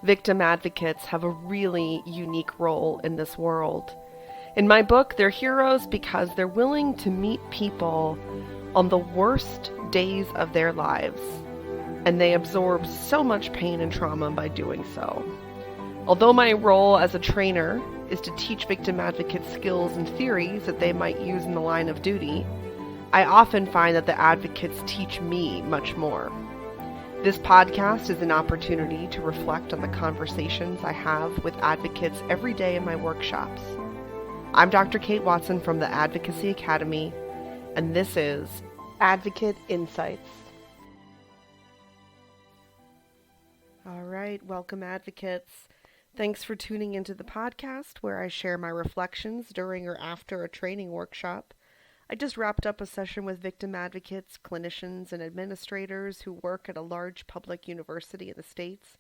Victim advocates have a really unique role in this world. In my book, they're heroes because they're willing to meet people on the worst days of their lives, and they absorb so much pain and trauma by doing so. Although my role as a trainer is to teach victim advocates skills and theories that they might use in the line of duty, I often find that the advocates teach me much more. This podcast is an opportunity to reflect on the conversations I have with advocates every day in my workshops. I'm Dr. Kate Watson from the Advocacy Academy, and this is Advocate Insights. All right, welcome advocates. Thanks for tuning into the podcast where I share my reflections during or after a training workshop. I just wrapped up a session with victim advocates, clinicians, and administrators who work at a large public university in the States.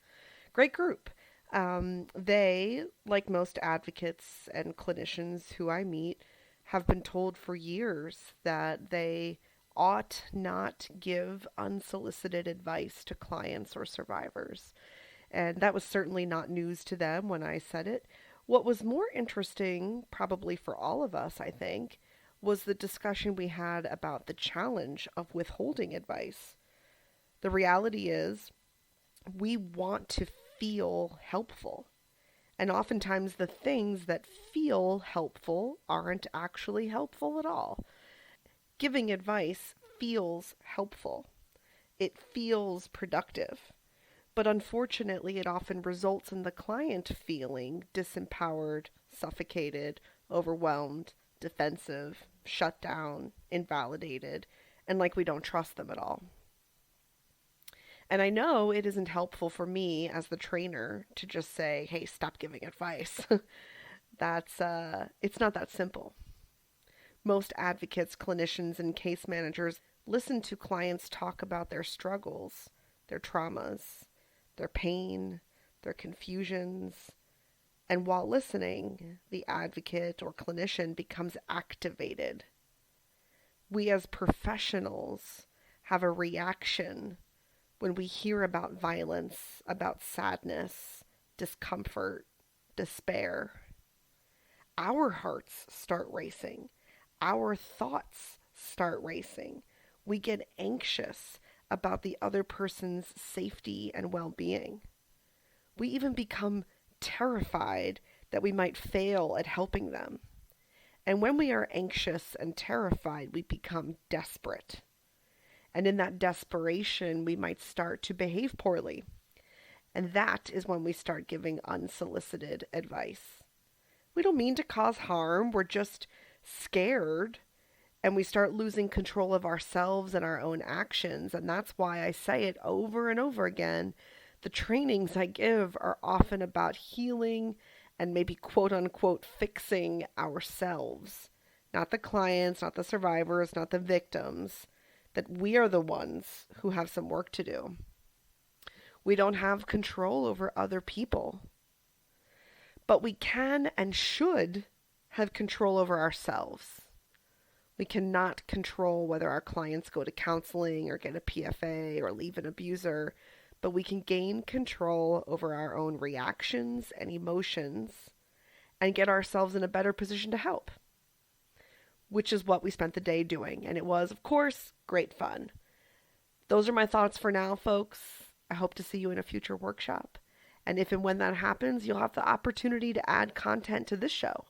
Great group. They, like most advocates and clinicians who I meet, have been told for years that they ought not give unsolicited advice to clients or survivors. And that was certainly not news to them when I said it. What was more interesting, probably for all of us, I think, was the discussion we had about the challenge of withholding advice. The reality is, we want to feel helpful. And oftentimes the things that feel helpful aren't actually helpful at all. Giving advice feels helpful. It feels productive. But unfortunately, it often results in the client feeling disempowered, suffocated, overwhelmed, defensive, shut down, invalidated, and like we don't trust them at all. And I know it isn't helpful for me as the trainer to just say, hey, stop giving advice. It's not that simple. Most advocates, clinicians, and case managers listen to clients talk about their struggles, their traumas, their pain, their confusions. And while listening, the advocate or clinician becomes activated. We as professionals have a reaction when we hear about violence, about sadness, discomfort, despair. Our hearts start racing. Our thoughts start racing. We get anxious about the other person's safety and well-being. We even become terrified that we might fail at helping them. And when we are anxious and terrified, we become desperate. And in that desperation, we might start to behave poorly. And that is when we start giving unsolicited advice. We don't mean to cause harm. We're just scared. And we start losing control of ourselves and our own actions. And that's why I say it over and over again. The trainings I give are often about healing and maybe quote unquote fixing ourselves. Not the clients, not the survivors, not the victims. That we are the ones who have some work to do. We don't have control over other people. But we can and should have control over ourselves. We cannot control whether our clients go to counseling or get a PFA or leave an abuser. But we can gain control over our own reactions and emotions and get ourselves in a better position to help, which is what we spent the day doing. And it was, of course, great fun. Those are my thoughts for now, folks. I hope to see you in a future workshop. And if and when that happens, you'll have the opportunity to add content to this show.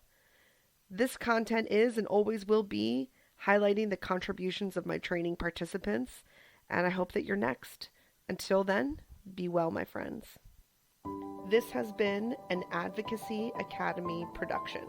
This content is and always will be highlighting the contributions of my training participants. And I hope that you're next. Until then, be well, my friends. This has been an Advocacy Academy production.